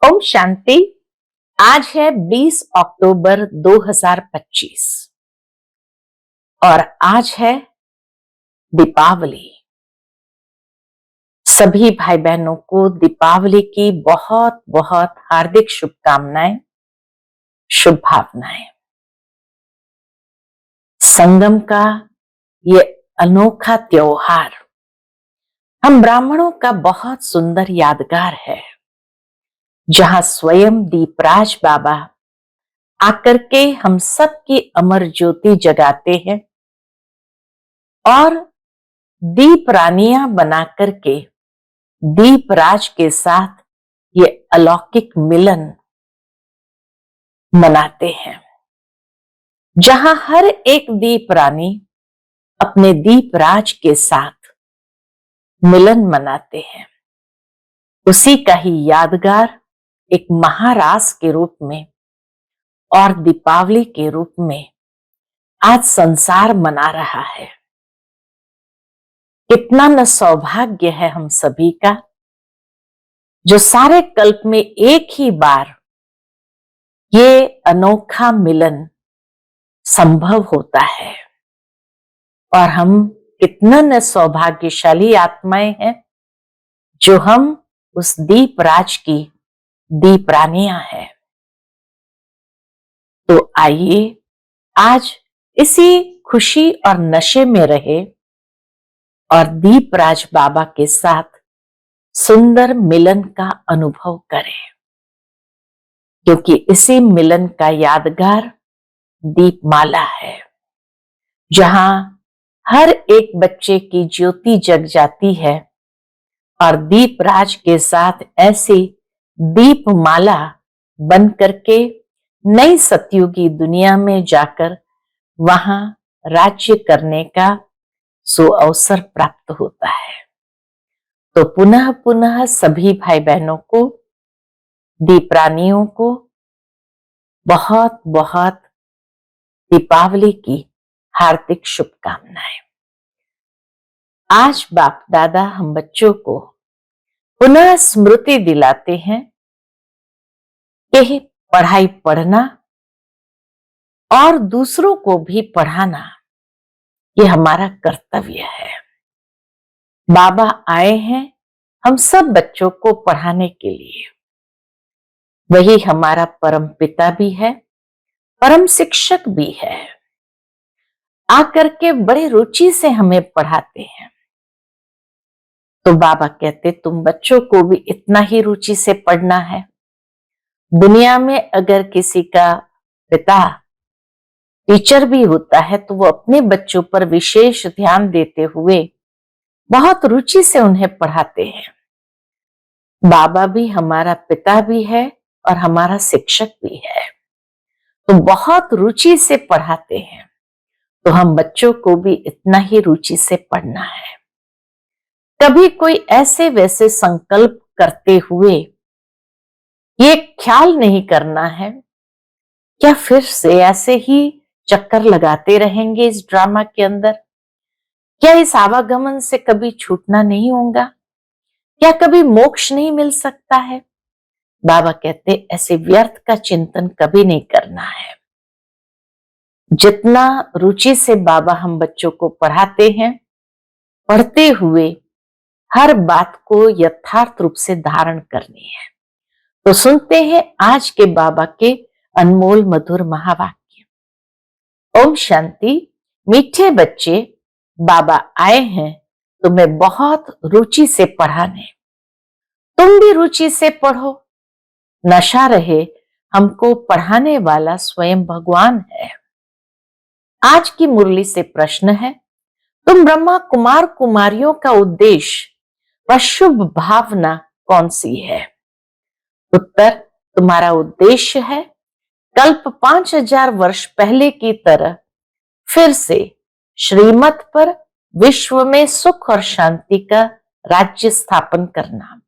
ओम शांति। आज है 20 अक्टूबर 2025 और आज है दीपावली। सभी भाई बहनों को दीपावली की बहुत बहुत हार्दिक शुभकामनाएं, शुभ भावनाएं। संगम का ये अनोखा त्योहार हम ब्राह्मणों का बहुत सुंदर यादगार है, जहां स्वयं दीपराज बाबा आकर के हम सब की अमर ज्योति जगाते हैं और दीप रानियां बना करके दीपराज के साथ ये अलौकिक मिलन मनाते हैं, जहां हर एक दीप रानी अपने दीपराज के साथ मिलन मनाते हैं। उसी का ही यादगार एक महारास के रूप में और दीपावली के रूप में आज संसार मना रहा है। कितना न सौभाग्य है हम सभी का, जो सारे कल्प में एक ही बार ये अनोखा मिलन संभव होता है। और हम कितना न सौभाग्यशाली आत्माएं हैं, जो हम उस दीपराज की दीप रानियां हैं। तो आइए आज इसी खुशी और नशे में रहे और दीपराज बाबा के साथ सुंदर मिलन का अनुभव करें, क्योंकि इसी मिलन का यादगार दीपमाला है, जहां हर एक बच्चे की ज्योति जग जाती है और दीपराज के साथ ऐसी दीपमाला बन करके नई सतयुगी दुनिया में जाकर वहां राज्य करने का सुअवसर प्राप्त होता है। तो पुनः पुनः सभी भाई बहनों को, दीपरानियों को बहुत बहुत दीपावली की हार्दिक शुभकामनाएं। आज बाप दादा हम बच्चों को पुनः स्मृति दिलाते हैं कि पढ़ाई पढ़ना और दूसरों को भी पढ़ाना ये हमारा कर्तव्य है। बाबा आए हैं हम सब बच्चों को पढ़ाने के लिए। वही हमारा परम पिता भी है, परम शिक्षक भी है। आकर के बड़े रुचि से हमें पढ़ाते हैं। तो बाबा कहते तुम बच्चों को भी इतना ही रुचि से पढ़ना है। दुनिया में अगर किसी का पिता टीचर भी होता है तो वो अपने बच्चों पर विशेष ध्यान देते हुए बहुत रुचि से उन्हें पढ़ाते हैं। बाबा भी हमारा पिता भी है और हमारा शिक्षक भी है, तो बहुत रुचि से पढ़ाते हैं। तो हम बच्चों को भी इतना ही रुचि से पढ़ना है। कभी कोई ऐसे वैसे संकल्प करते हुए ये ख्याल नहीं करना है क्या फिर से ऐसे ही चक्कर लगाते रहेंगे इस ड्रामा के अंदर, क्या इस आवागमन से कभी छूटना नहीं होगा, क्या कभी मोक्ष नहीं मिल सकता है। बाबा कहते ऐसे व्यर्थ का चिंतन कभी नहीं करना है। जितना रुचि से बाबा हम बच्चों को पढ़ाते हैं, पढ़ते हुए हर बात को यथार्थ रूप से धारण करनी है। तो सुनते हैं आज के बाबा के अनमोल मधुर महावाक्य। ओम शांति। मीठे बच्चे, बाबा आए हैं तुम्हें बहुत रुचि से पढ़ाने। तुम भी रुचि से पढ़ो। नशा रहे हमको पढ़ाने वाला स्वयं भगवान है। आज की मुरली से प्रश्न है, तुम ब्रह्मा कुमार कुमारियों का उद्देश्य व शुभ भावना कौन सी है। उत्तर, तुम्हारा उद्देश्य है कल्प 5000 वर्ष पहले की तरह फिर से श्रीमत पर विश्व में सुख और शांति का राज्य स्थापन करना।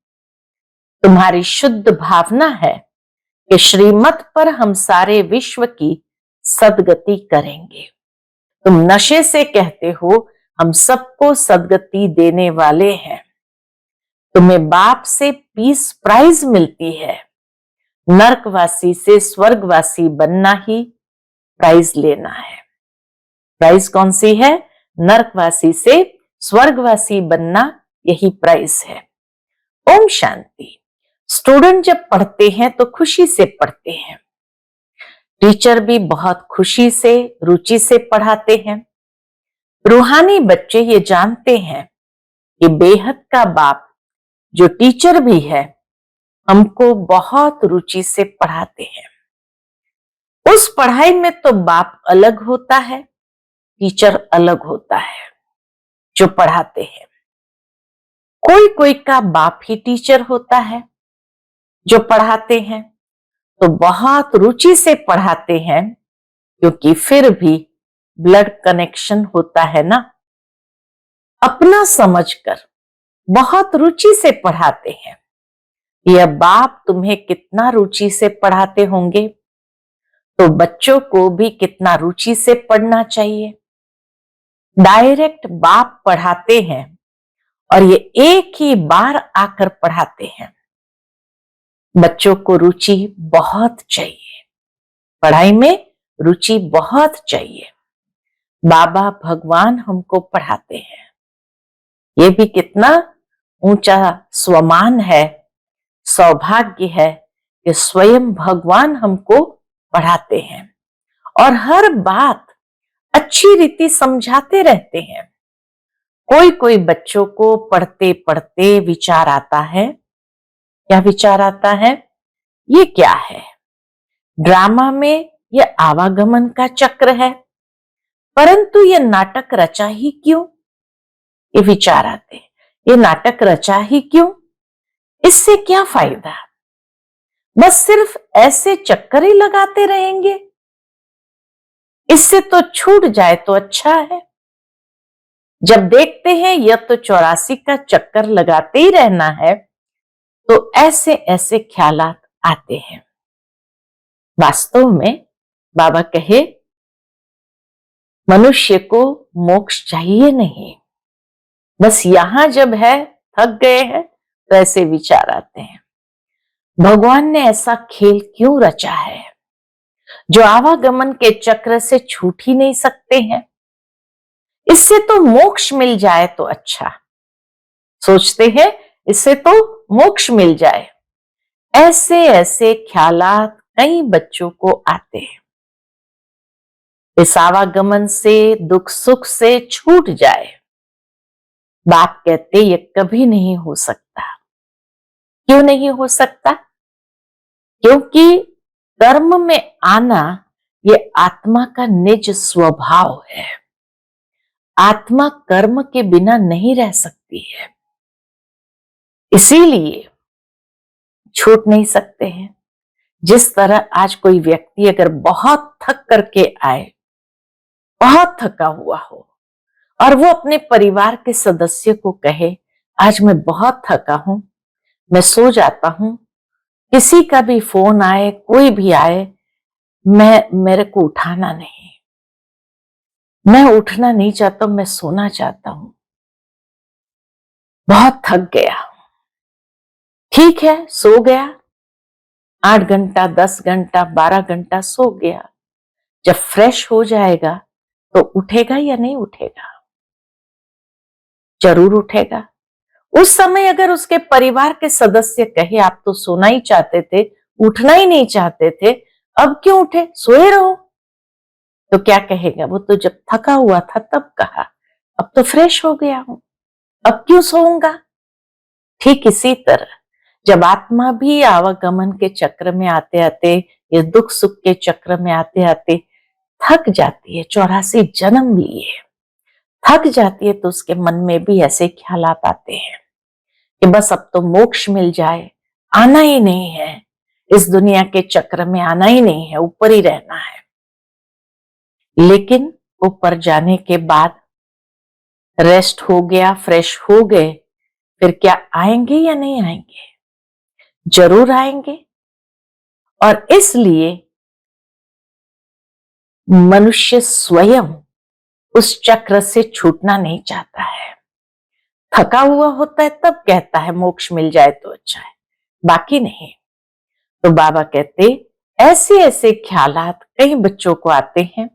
तुम्हारी शुद्ध भावना है कि श्रीमत पर हम सारे विश्व की सदगति करेंगे। तुम नशे से कहते हो हम सबको सदगति देने वाले हैं। तुम्हें बाप से पीस प्राइज मिलती है नरकवासी से स्वर्गवासी बनना ही प्राइज लेना है। प्राइज कौन सी है? नरकवासी से स्वर्गवासी बनना, यही प्राइज है। ओम शांति। स्टूडेंट जब पढ़ते हैं तो खुशी से पढ़ते हैं, टीचर भी बहुत खुशी से, रुचि से पढ़ाते हैं। रूहानी बच्चे ये जानते हैं कि बेहद का बाप जो टीचर भी है, हमको बहुत रुचि से पढ़ाते हैं। उस पढ़ाई में तो बाप अलग होता है, टीचर अलग होता है जो पढ़ाते हैं। कोई कोई का बाप ही टीचर होता है जो पढ़ाते हैं, तो बहुत रुचि से पढ़ाते हैं, क्योंकि फिर भी ब्लड कनेक्शन होता है ना। अपना समझकर बहुत रुचि से पढ़ाते हैं। यह बाप तुम्हें कितना रुचि से पढ़ाते होंगे, तो बच्चों को भी कितना रुचि से पढ़ना चाहिए। डायरेक्ट बाप पढ़ाते हैं और ये एक ही बार आकर पढ़ाते हैं। बच्चों को रुचि बहुत चाहिए, पढ़ाई में रुचि बहुत चाहिए। बाबा भगवान हमको पढ़ाते हैं, ये भी कितना ऊंचा स्वमान है, सौभाग्य है कि स्वयं भगवान हमको पढ़ाते हैं और हर बात अच्छी रीति समझाते रहते हैं। कोई कोई बच्चों को पढ़ते पढ़ते विचार आता है। क्या विचार आता है? ये क्या है? ड्रामा में ये आवागमन का चक्र है, परंतु ये नाटक रचा ही क्यों? ये विचार आते हैं, ये नाटक रचा ही क्यों? इससे क्या फायदा? बस सिर्फ ऐसे चक्कर ही लगाते रहेंगे, इससे तो छूट जाए तो अच्छा है। जब देखते हैं यह तो 84 का चक्कर लगाते ही रहना है, तो ऐसे ऐसे ख्यालात आते हैं। वास्तव में बाबा कहे, मनुष्य को मोक्ष चाहिए नहीं, बस यहां जब है, थक गए हैं, तो ऐसे विचार आते हैं। भगवान ने ऐसा खेल क्यों रचा है जो आवागमन के चक्र से छूट ही नहीं सकते हैं? इससे तो मोक्ष मिल जाए तो अच्छा। सोचते हैं इससे तो मोक्ष मिल जाए, ऐसे ऐसे ख्यालात कई बच्चों को आते हैं। इस आवागमन से, दुख सुख से छूट जाए। बाप कहते ये कभी नहीं हो सकता। क्यों नहीं हो सकता? क्योंकि कर्म में आना ये आत्मा का निज स्वभाव है। आत्मा कर्म के बिना नहीं रह सकती है, इसीलिए छूट नहीं सकते हैं। जिस तरह आज कोई व्यक्ति अगर बहुत थक करके आए, बहुत थका हुआ हो, और वो अपने परिवार के सदस्य को कहे, आज मैं बहुत थका हूं, मैं सो जाता हूं, किसी का भी फोन आए, कोई भी आए, मेरे को उठाना नहीं, मैं उठना नहीं चाहता, मैं सोना चाहता हूं, बहुत थक गया। ठीक है, सो गया, 8 घंटा, 10 घंटा, 12 घंटा सो गया। जब फ्रेश हो जाएगा तो उठेगा या नहीं उठेगा? जरूर उठेगा। उस समय अगर उसके परिवार के सदस्य कहे, आप तो सोना ही चाहते थे, उठना ही नहीं चाहते थे, अब क्यों उठे, सोए रहो, तो क्या कहेगा? वो तो जब थका हुआ था तब कहा, अब तो फ्रेश हो गया हूं, अब क्यों सोऊंगा? ठीक इसी तरह जब आत्मा भी आवागमन के चक्र में आते आते, ये दुख सुख के चक्र में आते आते थक जाती है, 84 जन्म लिए थक जाती है, तो उसके मन में भी ऐसे ख्यालात आते हैं कि बस अब तो मोक्ष मिल जाए, आना ही नहीं है, इस दुनिया के चक्र में आना ही नहीं है, ऊपर ही रहना है। लेकिन ऊपर जाने के बाद रेस्ट हो गया, फ्रेश हो गए, फिर क्या आएंगे या नहीं आएंगे? जरूर आएंगे। और इसलिए मनुष्य स्वयं उस चक्र से छूटना नहीं चाहता है। थका हुआ होता है तब कहता है मोक्ष मिल जाए तो अच्छा है, बाकी नहीं। तो बाबा कहते ऐसे ऐसे ख्यालात कई बच्चों को आते हैं,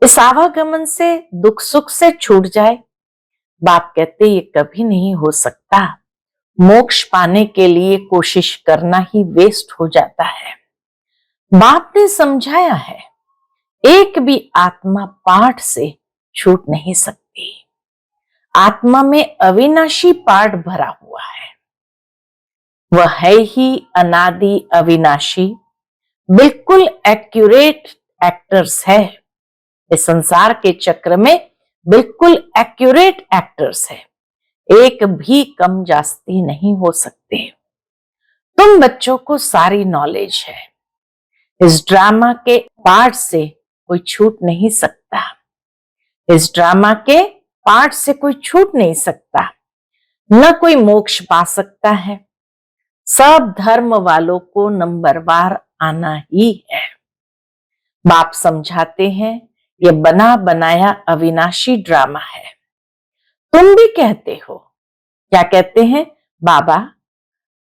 इस आवागमन से दुख सुख से छूट जाए। बाप कहते ये कभी नहीं हो सकता, मोक्ष पाने के लिए कोशिश करना ही वेस्ट हो जाता है। बाप ने समझाया है एक भी आत्मा पाठ से छूट नहीं सकती। आत्मा में अविनाशी पाठ भरा हुआ है, वह है ही अनादि अविनाशी, बिल्कुल एक्यूरेट एक्टर्स है। इस संसार के चक्र में बिल्कुल एक्यूरेट एक्टर्स है, एक भी कम जास्ती नहीं हो सकते। तुम बच्चों को सारी नॉलेज है, इस ड्रामा के पार्ट से कोई छूट नहीं सकता, इस ड्रामा के पार्ट से कोई छूट नहीं सकता, न कोई मोक्ष पा सकता है। सब धर्म वालों को नंबरवार आना ही है। बाप समझाते हैं ये बना बनाया अविनाशी ड्रामा है। तुम भी कहते हो, क्या कहते हैं बाबा,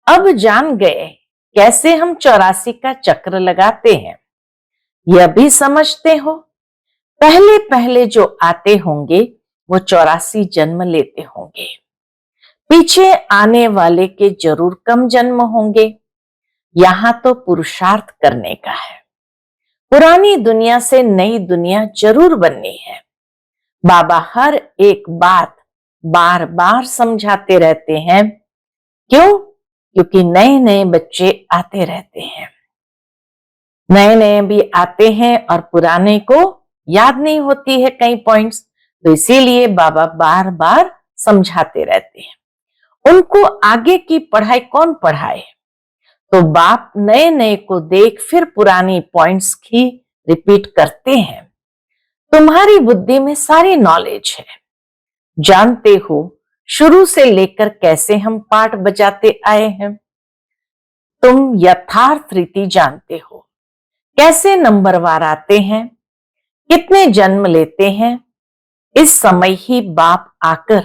अब जान गए कैसे हम 84 का चक्र लगाते हैं। यह भी समझते हो पहले पहले जो आते होंगे वो 84 जन्म लेते होंगे, पीछे आने वाले के जरूर कम जन्म होंगे। यहां तो पुरुषार्थ करने का है, पुरानी दुनिया से नई दुनिया जरूर बननी है। बाबा हर एक बात बार बार समझाते रहते हैं। क्यों? क्योंकि नए नए बच्चे आते रहते हैं, नए नए भी आते हैं और पुराने को याद नहीं होती है कई पॉइंट्स, तो इसीलिए बाबा बार बार समझाते रहते हैं। उनको आगे की पढ़ाई कौन पढ़ाए, तो बाप नए नए को देख फिर पुरानी पॉइंट्स की रिपीट करते हैं। तुम्हारी बुद्धि में सारी नॉलेज है, जानते हो शुरू से लेकर कैसे हम पाठ बजाते आए हैं। तुम यथार्थ रीति जानते हो, कैसे नंबरवार आते हैं, कितने जन्म लेते हैं। इस समय ही बाप आकर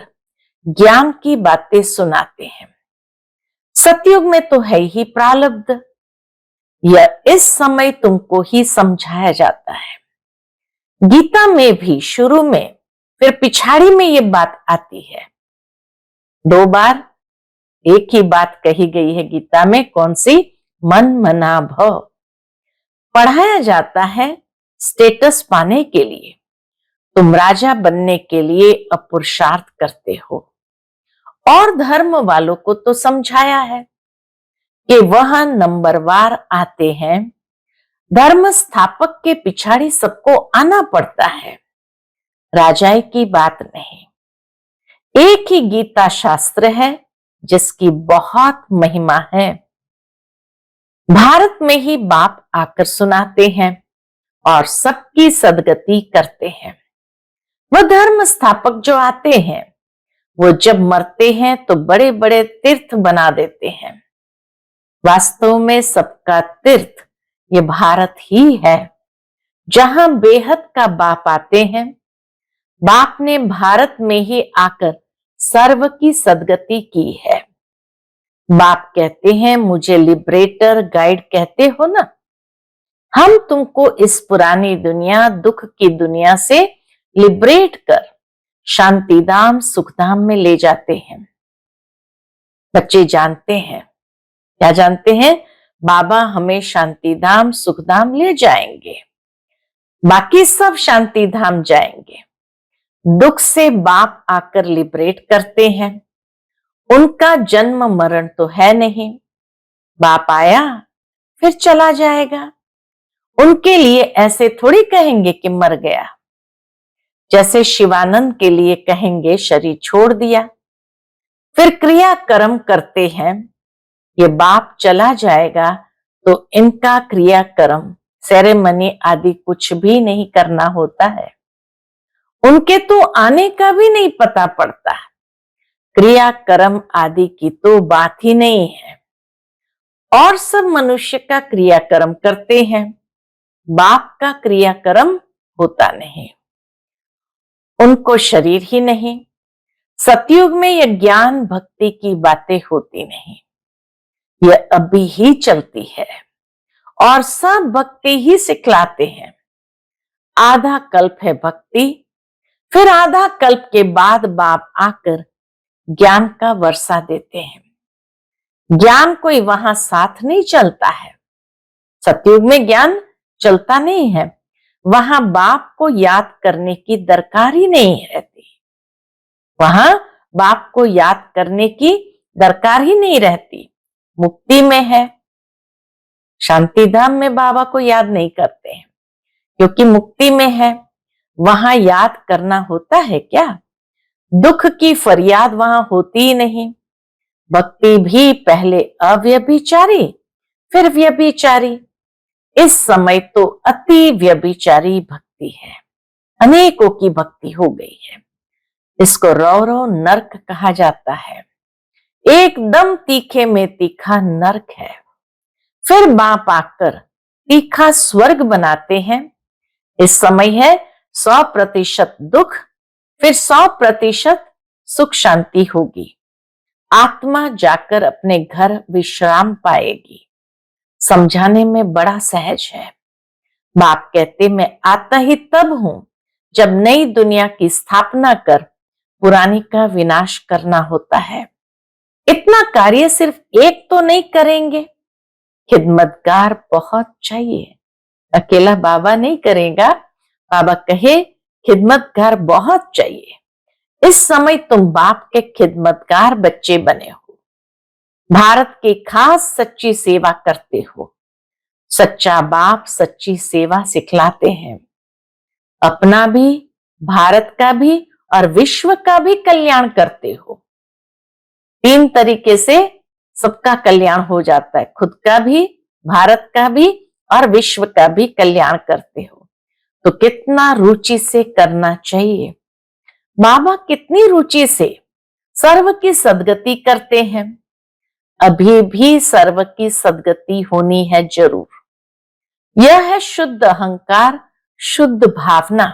ज्ञान की बातें सुनाते हैं। सतयुग में तो है ही प्रारब्ध, यह इस समय तुमको ही समझाया जाता है। गीता में भी शुरू में फिर पिछाड़ी में ये बात आती है, 2 बार एक ही बात कही गई है गीता में। कौन सी? मन मना भव। पढ़ाया जाता है स्टेटस पाने के लिए, तुम राजा बनने के लिए अपुरुषार्थ करते हो। और धर्म वालों को तो समझाया है कि वह नंबरवार आते हैं, धर्म स्थापक के पिछाड़ी सबको आना पड़ता है, राजाई की बात नहीं। एक ही गीता शास्त्र है जिसकी बहुत महिमा है। भारत में ही बाप आकर सुनाते हैं और सबकी सदगति करते हैं। वह धर्म स्थापक जो आते हैं वो जब मरते हैं तो बड़े बड़े तीर्थ बना देते हैं। वास्तव में सबका तीर्थ ये भारत ही है, जहां बेहद का बाप आते हैं। बाप ने भारत में ही आकर सर्व की सदगति की है। बाप कहते हैं मुझे लिबरेटर गाइड कहते हो ना, हम तुमको इस पुरानी दुनिया दुख की दुनिया से लिबरेट कर शांतिधाम सुखधाम में ले जाते हैं। बच्चे जानते हैं, क्या जानते हैं? बाबा हमें शांतिधाम सुखधाम ले जाएंगे, बाकी सब शांतिधाम जाएंगे। दुख से बाप आकर लिबरेट करते हैं। उनका जन्म मरण तो है नहीं, बाप आया फिर चला जाएगा। उनके लिए ऐसे थोड़ी कहेंगे कि मर गया, जैसे शिवानंद के लिए कहेंगे शरीर छोड़ दिया। फिर क्रिया कर्म करते हैं, ये बाप चला जाएगा तो इनका क्रिया कर्म सेरेमनी आदि कुछ भी नहीं करना होता है। उनके तो आने का भी नहीं पता पड़ता, क्रिया कर्म आदि की तो बात ही नहीं है। और सब मनुष्य का क्रियाकर्म करते हैं, बाप का क्रियाकर्म होता नहीं, उनको शरीर ही नहीं। सतयुग में यह ज्ञान भक्ति की बातें होती नहीं, यह अभी ही चलती है और सब भक्ति ही सिखलाते हैं। आधा कल्प है भक्ति, फिर आधा कल्प के बाद बाप आकर ज्ञान का वर्षा देते हैं। ज्ञान कोई वहां साथ नहीं चलता है। सतयुग में ज्ञान चलता नहीं है, वहां बाप को याद करने की दरकार ही नहीं रहती। वहां बाप को याद करने की दरकार ही नहीं रहती। मुक्ति में है, शांति धाम में बाबा को याद नहीं करते हैं, क्योंकि मुक्ति में है। वहां याद करना होता है क्या? दुख की फरियाद वहां होती ही नहीं। भक्ति भी पहले अव्यभिचारी, फिर व्यभिचारी, इस समय तो अति व्यभिचारी भक्ति है। अनेकों की भक्ति हो गई है। इसको रौरव नरक कहा जाता है। एकदम तीखे में तीखा नरक है। फिर बाप आकर तीखा स्वर्ग बनाते हैं। इस समय है 100% दुख, फिर 100% सुख शांति होगी। आत्मा जाकर अपने घर विश्राम पाएगी। समझाने में बड़ा सहज है। बाप कहते मैं आता ही तब हूं जब नई दुनिया की स्थापना कर पुरानी का विनाश करना होता है। इतना कार्य सिर्फ एक तो नहीं करेंगे, खिदमतगार बहुत चाहिए। अकेला बाबा नहीं करेगा। बाबा कहे खिदमतगार बहुत चाहिए। इस समय तुम बाप के खिदमतगार बच्चे बने हो। भारत की खास सच्ची सेवा करते हो। सच्चा बाप सच्ची सेवा सिखलाते हैं। अपना भी, भारत का भी और विश्व का भी कल्याण करते हो। 3 तरीके से सबका कल्याण हो जाता है। खुद का भी, भारत का भी और विश्व का भी कल्याण करते हो। तो कितना रुचि से करना चाहिए। बाबा कितनी रुचि से सर्व की सदगति करते हैं। अभी भी सर्व की सदगति होनी है जरूर। यह है शुद्ध अहंकार, शुद्ध भावना।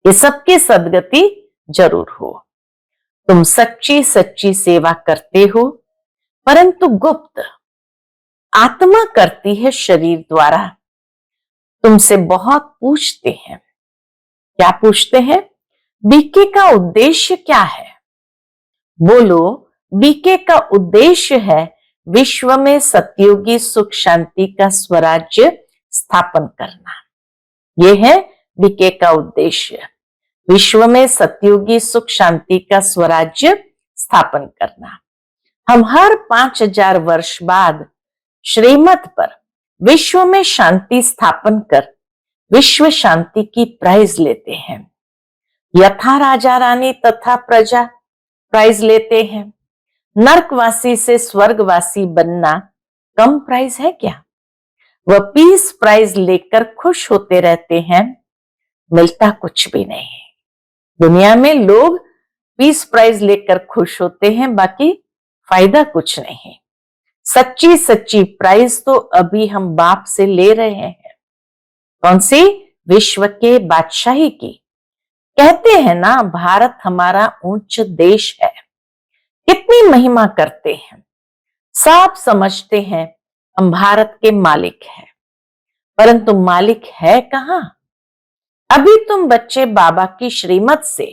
ये सबकी सदगति जरूर हो। तुम सच्ची सच्ची सेवा करते हो, परंतु गुप्त। आत्मा करती है शरीर द्वारा। तुमसे बहुत पूछते हैं। क्या पूछते हैं? बीके का उद्देश्य क्या है? बोलो, बीके का उद्देश्य है विश्व में सतयुगी सुख शांति का स्वराज्य स्थापन करना। यह है बीके का उद्देश्य, विश्व में सतयुगी सुख शांति का स्वराज्य स्थापन करना। हम हर 5000 वर्ष बाद श्रीमत पर विश्व में शांति स्थापन कर विश्व शांति की प्राइज लेते हैं। यथा राजा रानी तथा प्रजा प्राइज लेते हैं। नरकवासी से स्वर्गवासी बनना कम प्राइज है क्या? वह पीस प्राइज लेकर खुश होते रहते हैं। मिलता कुछ भी नहीं। दुनिया में लोग पीस प्राइज लेकर खुश होते हैं, बाकी फायदा कुछ नहीं। सच्ची सच्ची प्राइज तो अभी हम बाप से ले रहे हैं। कौन सी? विश्व के बादशाही की। कहते हैं ना, भारत हमारा उच्च देश है। कितनी महिमा करते हैं। सब समझते हैं हम भारत के मालिक हैं, परंतु मालिक है कहां? अभी तुम बच्चे बाबा की श्रीमत से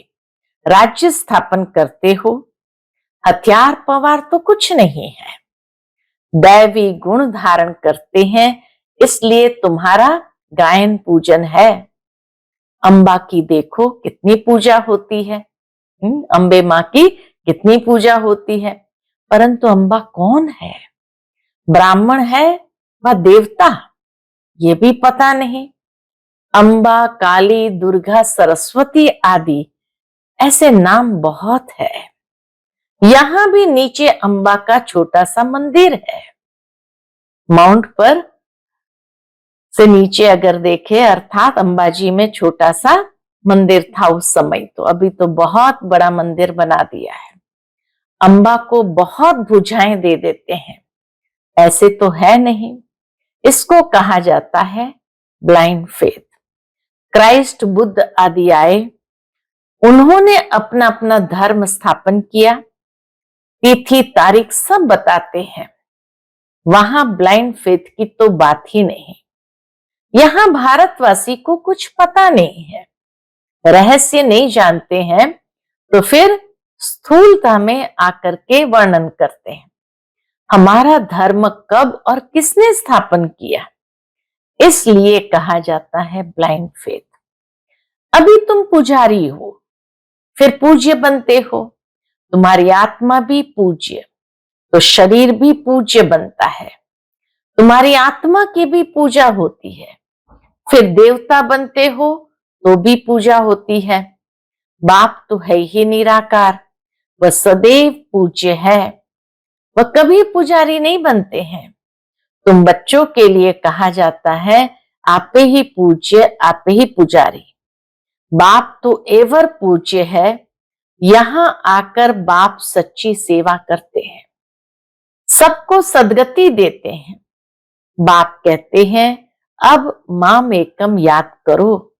राज्य स्थापन करते हो। हथियार पवार तो कुछ नहीं है। दैवी गुण धारण करते हैं, इसलिए तुम्हारा गायन पूजन है। अंबा की देखो कितनी पूजा होती है। अंबे माँ की कितनी पूजा होती है, परंतु अंबा कौन है? ब्राह्मण है व देवता? ये भी पता नहीं। अंबा, काली, दुर्गा, सरस्वती आदि ऐसे नाम बहुत है। यहां भी नीचे अंबा का छोटा सा मंदिर है। माउंट पर से नीचे अगर देखे, अर्थात अंबाजी में छोटा सा मंदिर था उस समय, तो अभी तो बहुत बड़ा मंदिर बना दिया है। अंबा को बहुत भुजाएं दे देते हैं, ऐसे तो है नहीं। इसको कहा जाता है ब्लाइंड फेथ। क्राइस्ट, बुद्ध आदि आए, उन्होंने अपना अपना धर्म स्थापन किया। तिथि तारीख सब बताते हैं। वहां ब्लाइंड फेथ की तो बात ही नहीं। यहां भारतवासी को कुछ पता नहीं है, रहस्य नहीं जानते हैं, तो फिर स्थूलता में आकर के वर्णन करते हैं। हमारा धर्म कब और किसने स्थापन किया, इसलिए कहा जाता है ब्लाइंड फेथ। अभी तुम पुजारी हो, फिर पूज्य बनते हो। तुम्हारी आत्मा भी पूज्य, तो शरीर भी पूज्य बनता है। तुम्हारी आत्मा की भी पूजा होती है। फिर देवता बनते हो तो भी पूजा होती है। बाप तो है ही निराकार, वह सदैव पूज्य है, वह कभी पुजारी नहीं बनते हैं। तुम बच्चों के लिए कहा जाता है आपे ही पूज्य, आपे ही पुजारी। बाप तो एवर पूज्य है, यहां आकर बाप सच्ची सेवा करते हैं, सबको सदगति देते हैं। बाप कहते हैं अब माम एकम याद करो,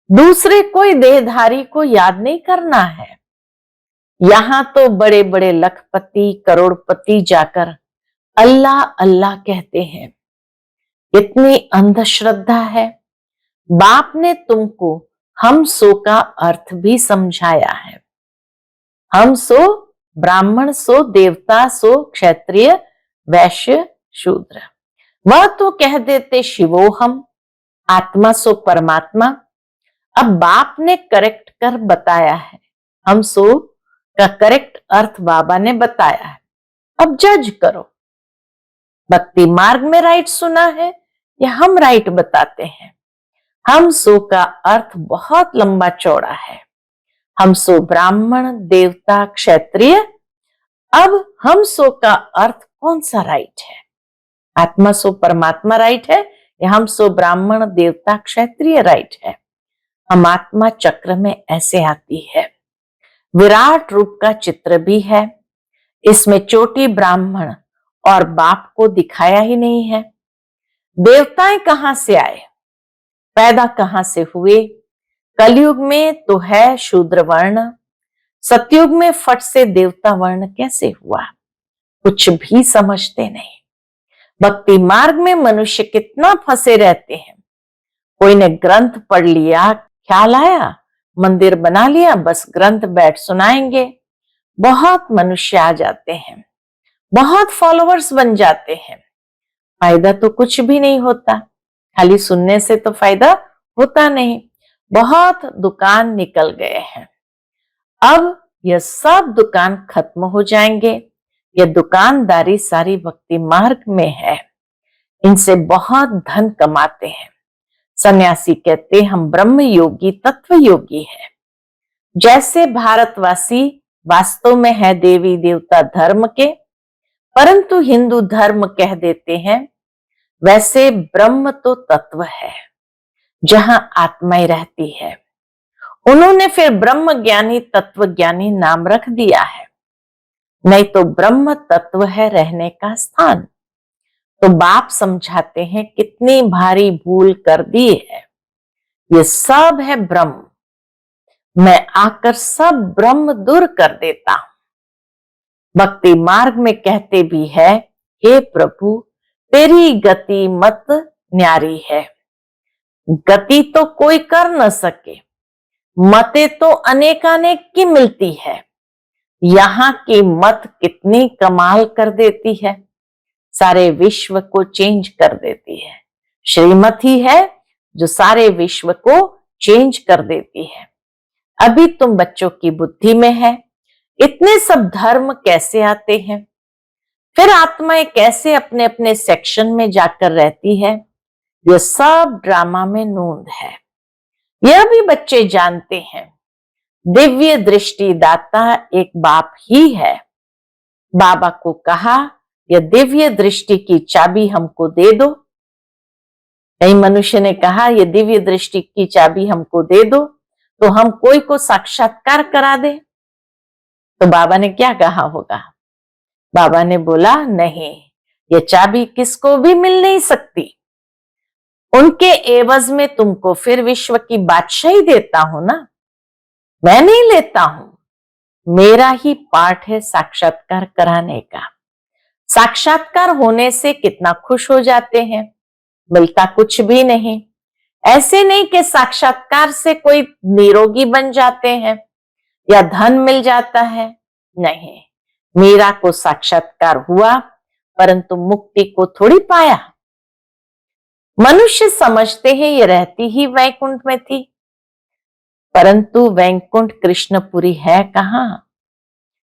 दूसरे कोई देहधारी को याद नहीं करना है। यहां तो बड़े बड़े लखपति करोड़पति जाकर अल्लाह अल्लाह कहते हैं। इतनी अंधश्रद्धा है। बाप ने तुमको हम सो का अर्थ भी समझाया है। हम सो ब्राह्मण, सो देवता, सो क्षत्रिय, वैश्य, शूद्र। वह तो कह देते शिवोहम, आत्मा सो परमात्मा। अब बाप ने करेक्ट कर बताया है, हम सो का करेक्ट अर्थ बाबा ने बताया है। अब जज करो, भक्ति मार्ग में राइट सुना है या हम राइट बताते हैं। हम सो का अर्थ बहुत लंबा चौड़ा है। हम सो ब्राह्मण, देवता, क्षत्रिय। अब हम सो का अर्थ कौन सा राइट है? आत्मा सो परमात्मा राइट है या हम सो ब्राह्मण, देवता, क्षत्रिय राइट है? हम आत्मा चक्र में ऐसे आती है। विराट रूप का चित्र भी है, इसमें चोटी ब्राह्मण और बाप को दिखाया ही नहीं है। देवताएं कहां से आए, पैदा कहां से हुए? कलयुग में तो है शूद्र वर्ण, सतयुग में फट से देवता वर्ण कैसे हुआ? कुछ भी समझते नहीं। भक्ति मार्ग में मनुष्य कितना फंसे रहते हैं। कोई ने ग्रंथ पढ़ लिया, ख्याल आया, मंदिर बना लिया, बस ग्रंथ बैठ सुनाएंगे। बहुत मनुष्य आ जाते हैं, बहुत फॉलोअर्स बन जाते हैं, फायदा तो कुछ भी नहीं होता। खाली सुनने से तो फायदा होता नहीं। बहुत दुकान निकल गए हैं। अब यह सब दुकान खत्म हो जाएंगे। यह दुकानदारी सारी भक्ति मार्ग में है, इनसे बहुत धन कमाते हैं। सन्यासी कहते हम ब्रह्म योगी, तत्व योगी है। जैसे भारतवासी वास्तव में है देवी देवता धर्म के, परंतु हिंदू धर्म कह देते हैं, वैसे ब्रह्म तो तत्व है जहां आत्माएं रहती है। उन्होंने फिर ब्रह्म ज्ञानी तत्व ज्ञानी नाम रख दिया है, नहीं तो ब्रह्म तत्व है रहने का स्थान। तो बाप समझाते हैं कितनी भारी भूल कर दी है। ये सब है ब्रह्म, मैं आकर सब ब्रह्म दूर कर देता हूं। भक्ति मार्ग में कहते भी है, हे प्रभु तेरी गति मत न्यारी है। गति तो कोई कर न सके, मते तो अनेकानेक की मिलती है। यहाँ की मत कितनी कमाल कर देती है, सारे विश्व को चेंज कर देती है। श्रीमत ही है जो सारे विश्व को चेंज कर देती है। अभी तुम बच्चों की बुद्धि में है, इतने सब धर्म कैसे आते हैं, फिर आत्माएं कैसे अपने अपने सेक्शन में जाकर रहती है, यह सब ड्रामा में नोंद है। यह भी बच्चे जानते हैं, दिव्य दृष्टि दाता एक बाप ही है। बाबा को कहा यह दिव्य दृष्टि की चाबी हमको दे दो। कई मनुष्य ने कहा यह दिव्य दृष्टि की चाबी हमको दे दो तो हम कोई को साक्षात्कार करा दे। तो बाबा ने क्या कहा होगा? बाबा ने बोला नहीं, ये चाबी किसको भी मिल नहीं सकती। उनके एवज में तुमको फिर विश्व की बादशाही देता हूं ना, मैं नहीं लेता हूं। मेरा ही पार्ट है साक्षात्कार कराने का। साक्षात्कार होने से कितना खुश हो जाते हैं, मिलता कुछ भी नहीं। ऐसे नहीं कि साक्षात्कार से कोई निरोगी बन जाते हैं या धन मिल जाता है, नहीं। मीरा को साक्षात्कार हुआ परंतु मुक्ति को थोड़ी पाया। मनुष्य समझते हैं ये रहती ही वैकुंठ में थी, परंतु वैकुंठ कृष्णपुरी है कहां।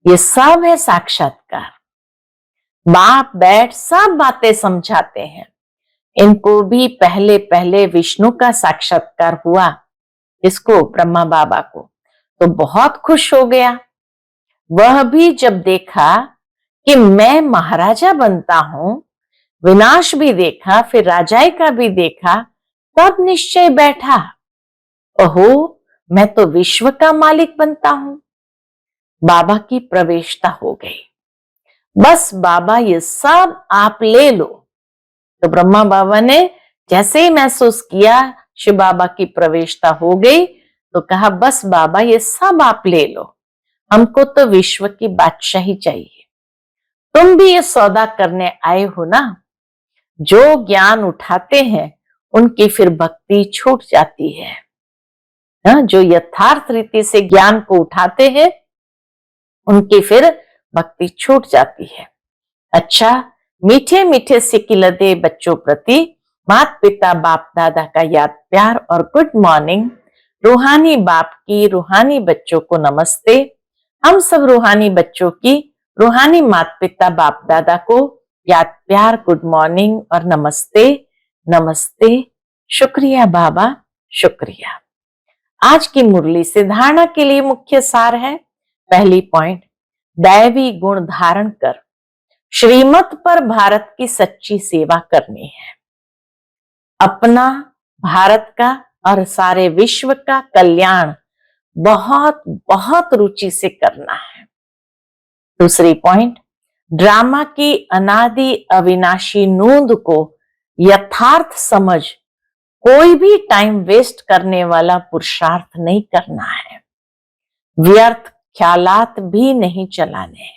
ये सब है साक्षात्कार। बाप बैठ सब बातें समझाते हैं। इनको भी पहले पहले विष्णु का साक्षात्कार हुआ, इसको ब्रह्मा बाबा को, तो बहुत खुश हो गया। वह भी जब देखा कि मैं महाराजा बनता हूं, विनाश भी देखा, फिर राजाई का भी देखा, तब निश्चय बैठा, ओहो मैं तो विश्व का मालिक बनता हूं। बाबा की प्रवेशता हो गई। बस बाबा ये सब आप ले लो। तो ब्रह्मा बाबा ने जैसे ही महसूस किया शिव बाबा की प्रवेशता हो गई, तो कहा बस बाबा ये सब आप ले लो, हमको तो विश्व की बादशाही चाहिए। तुम भी ये सौदा करने आए हो ना। जो ज्ञान उठाते हैं उनकी फिर भक्ति छूट जाती है। जो यथार्थ रीति से ज्ञान को उठाते हैं उनकी फिर भक्ति छूट जाती है। अच्छा, मीठे मीठे सिकिलदे बच्चों प्रति माता पिता बाप दादा का याद प्यार और गुड मॉर्निंग। रूहानी बाप की रूहानी बच्चों को नमस्ते। हम सब रूहानी बच्चों की रूहानी माता पिता बाप दादा को याद प्यार गुड मॉर्निंग और नमस्ते। नमस्ते, शुक्रिया बाबा, शुक्रिया। आज की मुरली से धारणा के लिए मुख्य सार है। पहली पॉइंट, दैवी गुण धारण कर श्रीमत पर भारत की सच्ची सेवा करनी है। अपना, भारत का और सारे विश्व का कल्याण बहुत बहुत रुचि से करना है। दूसरी पॉइंट, ड्रामा की अनादि अविनाशी नूंद को यथार्थ समझ कोई भी टाइम वेस्ट करने वाला पुरुषार्थ नहीं करना है। व्यर्थ ख्यालात भी नहीं चलाने हैं।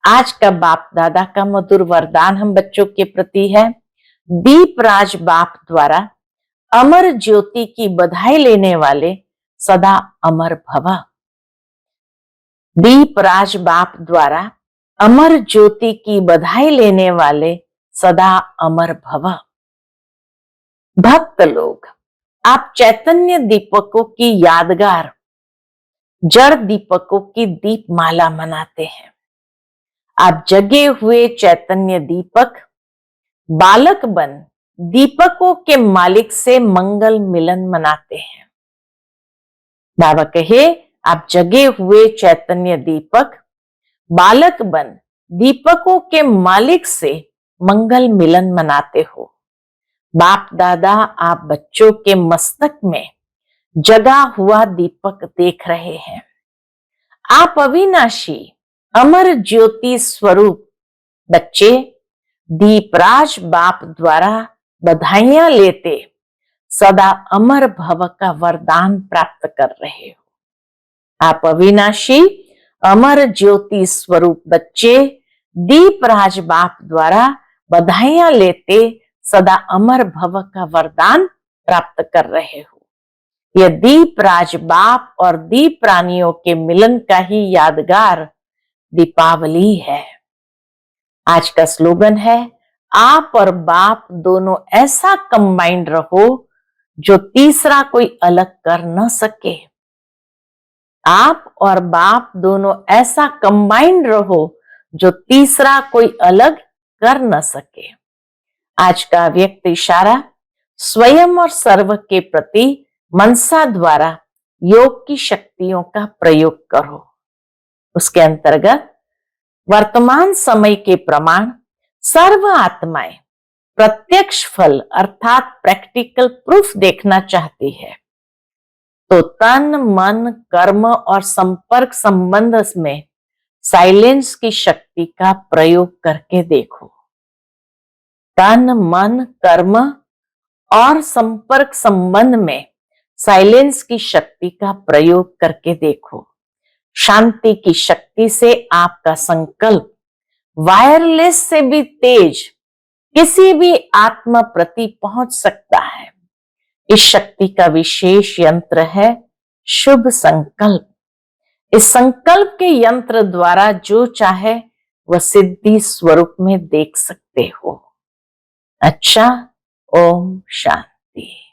आज का बाप दादा का मधुर वरदान हम बच्चों के प्रति है। दीपराज बाप द्वारा अमर ज्योति की बधाई लेने वाले सदा अमर भव। दीपराज बाप द्वारा अमर ज्योति की बधाई लेने वाले सदा अमर भव। भक्त लोग, आप चैतन्य दीपकों की यादगार जड़ दीपकों की दीपमाला मनाते हैं। आप जगे हुए चैतन्य दीपक बालक बन दीपकों के मालिक से मंगल मिलन मनाते हैं। बाबा कहे, आप जगे हुए चैतन्य दीपक बालक बन दीपकों के मालिक से मंगल मिलन मनाते हो। बाप दादा आप बच्चों के मस्तक में जगा हुआ दीपक देख रहे हैं। आप अविनाशी अमर ज्योति स्वरूप बच्चे दीपराज बाप द्वारा बधाइयां लेते सदा अमर भव का वरदान प्राप्त कर रहे हो। आप अविनाशी अमर ज्योति स्वरूप बच्चे दीपराज बाप द्वारा बधाइयां लेते सदा अमर भव का वरदान प्राप्त कर रहे हो। यह दीपराज बाप और दीप प्राणियों के मिलन का ही यादगार दीपावली है। आज का स्लोगन है, आप और बाप दोनों ऐसा कंबाइंड रहो जो तीसरा कोई अलग कर न सके। आप और बाप दोनों ऐसा कंबाइंड रहो जो तीसरा कोई अलग कर न सके। आज का व्यक्त इशारा, स्वयं और सर्व के प्रति मनसा द्वारा योग की शक्तियों का प्रयोग करो। उसके अंतर्गत वर्तमान समय के प्रमाण सर्व आत्माएं प्रत्यक्ष फल अर्थात प्रैक्टिकल प्रूफ देखना चाहती है, तो तन मन कर्म और संपर्क संबंध में साइलेंस की शक्ति का प्रयोग करके देखो। तन मन कर्म और संपर्क संबंध में साइलेंस की शक्ति का प्रयोग करके देखो। शांति की शक्ति से आपका संकल्प वायरलेस से भी तेज किसी भी आत्मा प्रति पहुंच सकता है। इस शक्ति का विशेष यंत्र है शुभ संकल्प। इस संकल्प के यंत्र द्वारा जो चाहे वह सिद्धि स्वरूप में देख सकते हो। अच्छा, ओम शांति।